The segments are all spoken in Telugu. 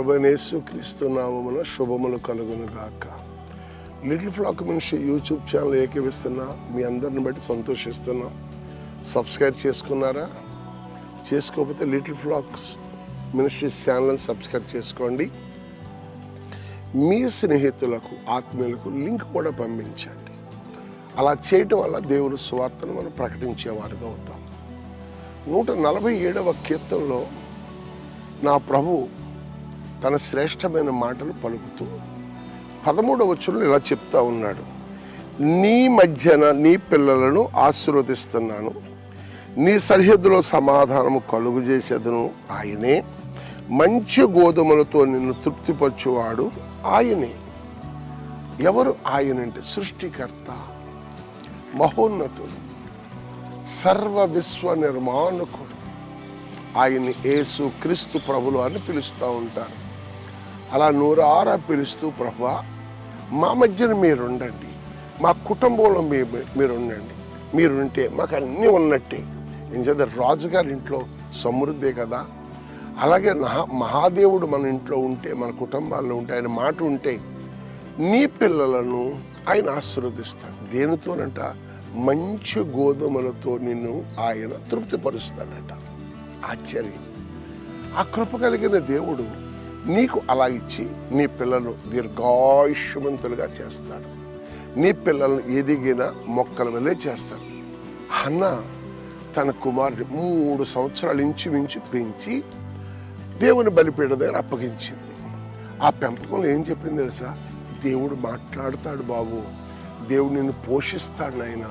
ప్రభువైన యేసుక్రీస్తు నామమున శుభములు కలుగును గాక. Little Flock Ministry YouTube channel ఏకీవిస్తున్నా మీ అందరిని బట్టి సంతోషిస్తున్నాం. సబ్స్క్రైబ్ చేసుకున్నారా? చేసుకోకపోతే లిటిల్ ఫ్లాక్ మినిస్ట్రీ ఛానల్ని సబ్స్క్రైబ్ చేసుకోండి. మీ స్నేహితులకు, ఆత్మీయులకు లింక్ కూడా పంపించండి. అలా చేయటం వల్ల దేవుని సువార్తను మనం ప్రకటించేవారుగా అవుతాం. 147వ కీర్తనలో నా ప్రభు తన శ్రేష్టమైన మాటలు పలుకుతూ 13వ వచనంలో ఇలా చెప్తా ఉన్నాడు. నీ మధ్యన నీ పిల్లలను ఆశీర్వదిస్తున్నాను, నీ సరిహద్దులో సమాధానము కలుగు చేసేదను ఆయనే, మంచి గోధుమలతో నిన్ను తృప్తిపరచువాడు ఆయనే. ఎవరు ఆయనంటే సృష్టికర్త, మహోన్నతుడు, సర్వ విశ్వ నిర్మాణకుడు. ఆయన్ని యేసు క్రీస్తు ప్రభులు అని పిలుస్తూ ఉంటారు. అలా నూరారా పిలుస్తూ, ప్రభువా మా మధ్యన మీరుండండి, మా కుటుంబంలో మీరుండండి, మీరుంటే మాకు అన్నీ ఉన్నట్టే. ఎందుకంటే రాజుగారి ఇంట్లో సమృద్ధే కదా. అలాగే మహాదేవుడు మన ఇంట్లో ఉంటే, మన కుటుంబాల్లో ఉంటే, ఆయన మాట ఉంటే నీ పిల్లలను ఆయన ఆశీర్వదిస్తాడు. దేనితోనంట? మంచి గోధుమలతో నిన్ను ఆయన తృప్తిపరుస్తాడట. ఆశ్చర్యం! ఆ కృప కలిగిన దేవుడు నీకు అలా ఇచ్చి నీ పిల్లలు దీర్ఘాయుష్యవంతులుగా చేస్తాడు. నీ పిల్లలను ఎదిగిన మొక్కల వల్లే చేస్తాడు. అన్న తన కుమారుడు 3 సంవత్సరాలు ఇంచుమించు పెంచి దేవుని బలిపీఠ దగ్గర అప్పగించింది. ఆ పెంపకంలో ఏం చెప్పింది తెలుసా? దేవుడు మాట్లాడుతాడు బాబు, దేవుడు నిన్ను పోషిస్తాడు నాయన,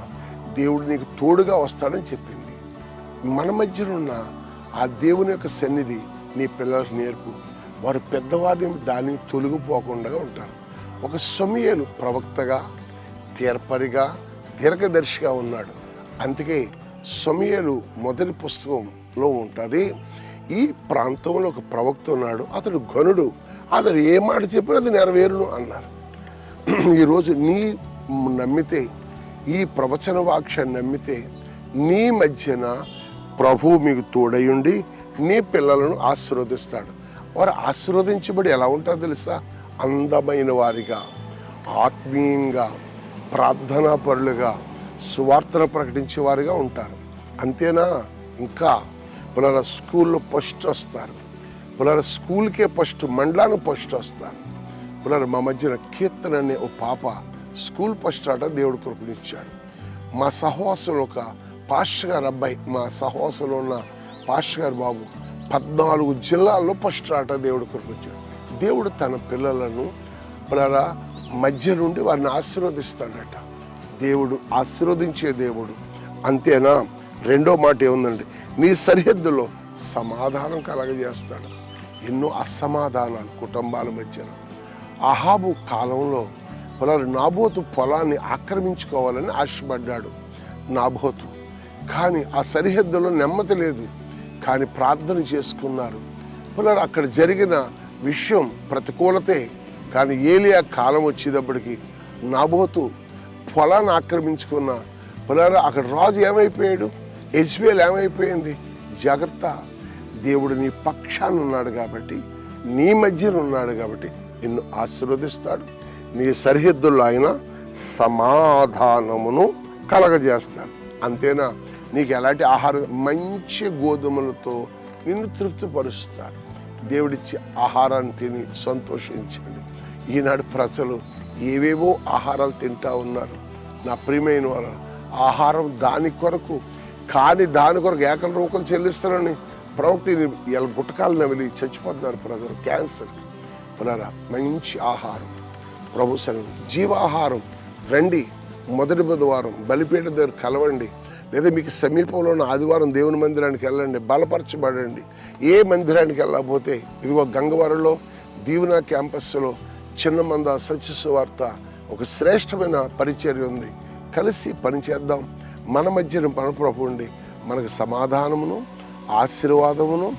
దేవుడు నీకు తోడుగా వస్తాడని చెప్పింది. మన మధ్యన ఉన్న ఆ దేవుని యొక్క సన్నిధి నీ పిల్లలకు నేర్పు. వారు పెద్దవారిని దాన్ని తొలగిపోకుండా ఉంటారు. ఒక సమూయేలు ప్రవక్తగా, తీర్పరిగా, దీర్ఘదర్శిగా ఉన్నాడు. అందుకే సమూయేలు మొదటి పుస్తకంలో ఉంటుంది. ఈ ప్రాంతంలో ఒక ప్రవక్త ఉన్నాడు, అతడు ఘనుడు, అతడు ఏ మాట చెప్పినా అది నెరవేరును అన్నారు. ఈరోజు నీ నమ్మితే, ఈ ప్రవచన వాక్యాన్ని నమ్మితే, నీ మధ్యన ప్రభువు మీకు తోడయుండి నీ పిల్లలను ఆశీర్వదిస్తాడు. వారు ఆశీర్వదించబడి ఎలా ఉంటారో తెలుసా? అందమైన వారిగా, ఆత్మీయంగా, ప్రార్థనా పరులుగా, సువార్తను ప్రకటించే వారిగా ఉంటారు. అంతేనా? ఇంకా పిల్లల స్కూల్లో ఫస్ట్ వస్తారు. పిల్లల స్కూల్కే ఫస్ట్, మండలానికి ఫస్ట్ వస్తారు. పిల్లల మా మధ్యన కీర్తన అనే ఓ పాప స్కూల్ ఫస్ట్ ఆట దేవుడు కృపనిచ్చాడు. మా సహవాసంలో ఒక పాస్టర్ గారు అబ్బాయి, మా సహవాసంలో ఉన్న పాస్టర్ గారు బాబు 14 జిల్లాల్లో ఫస్ట్ ఆట దేవుడు కృపనిచ్చాడు. దేవుడు తన పిల్లలను పిల్లల మధ్య నుండి వారిని ఆశీర్వదిస్తాడట. దేవుడు ఆశీర్వదించే దేవుడు. అంతేనా? రెండో మాట ఏముందండి? నీ సరిహద్దులో సమాధానం కలగజేస్తాడు. ఎన్నో అసమాధానాలు కుటుంబాల మధ్యన. అహాబు కాలంలో నాబోతు పొలాన్ని ఆక్రమించుకోవాలని ఆశపడ్డాడు నాబోతు. కానీ ఆ సరిహద్దులో నెమ్మది లేదు. కానీ ప్రార్థన చేసుకున్నారు. అక్కడ జరిగిన విషయం ప్రతికూలతే. కానీ ఏలియా కాలం వచ్చేటప్పటికి నాబోతు పొలాన్ని ఆక్రమించుకున్న అక్కడ రాజు ఏమైపోయాడు? యెజ్బెల్ ఏమైపోయింది? జాగ్రత్త, దేవుడు నీ పక్షాన్ని ఉన్నాడు కాబట్టి, నీ మధ్యన ఉన్నాడు కాబట్టి నిన్ను ఆశీర్వదిస్తాడు. నీ సరిహద్దుల్లో ఆయన సమాధానమును కలగజేస్తాడు. అంతేనా? నీకు ఎలాంటి ఆహారం? మంచి గోధుమలతో నిన్ను తృప్తిపరుస్తాడు. దేవుడిచ్చే ఆహారాన్ని తిని సంతోషించండి. ఈనాడు ప్రజలు ఏవేవో ఆహారాలు తింటా ఉన్నారు. నా ప్రియమైన వారు, ఆహారం దాని కొరకు కానీ దాని కొరకు ఏకల రూపం చెల్లిస్తారని ప్రవక్త ఇలా గుట్టకాలు నవిలి చచ్చిపోతున్నారు ప్రజలు. క్యాన్సర్. మంచి ఆహారం ప్రభు సన్నిధి, జీవాహారం. రండి, మొదటి బుధవారం బలిపీఠ దగ్గర కలవండి. లేదా మీకు సమీపంలో ఉన్న ఆదివారం దేవుని మందిరానికి వెళ్ళండి, బలపరచబడండి. ఏ మందిరానికి వెళ్ళకపోతే ఇదిగో గంగవరంలో దీవెన క్యాంపస్లో చిన్న మంద సత్య సువార్త ఒక శ్రేష్టమైన పరిచర్య ఉంది. కలిసి పనిచేద్దాం. మన మధ్యన మన ప్రభు ఉండి మనకు సమాధానమును, ఆశీర్వాదమును,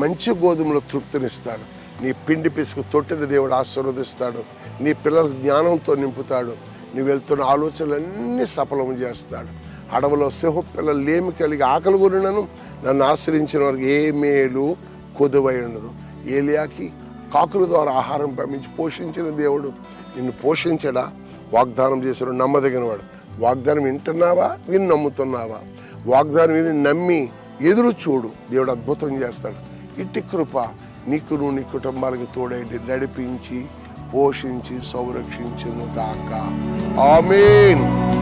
మంచి గోధుమల తృప్తినిస్తాడు. నీ పిండి పిసుకు తొట్టిని దేవుడు ఆశీర్వదిస్తాడు. నీ పిల్లలకు జ్ఞానంతో నింపుతాడు. నువ్వు వెళ్తున్న ఆలోచనలన్నీ సఫలం చేస్తాడు. అడవిలో సింహ పిల్లలు లేమి కలిగి ఆకలి గురినను నన్ను ఆశ్రయించిన వారికి ఏ మేలు కొదువై ఉండదు. ఏలియాకి కాకుల ద్వారా ఆహారం పంపించి పోషించిన దేవుడు నిన్ను పోషించడా? వాగ్దానం చేశాడు, నమ్మదగినవాడు. వాగ్దానం వింటున్నావా? విని నమ్ముతున్నావా? వాగ్దానం విని నమ్మి ఎదురు చూడు, దేవుడు అద్భుతం చేస్తాడు. ఇట్టి కృప నీకును నీ కుటుంబాలకు తోడై నడిపించి పోషించి సంరక్షించును గాక. ఆమేన్.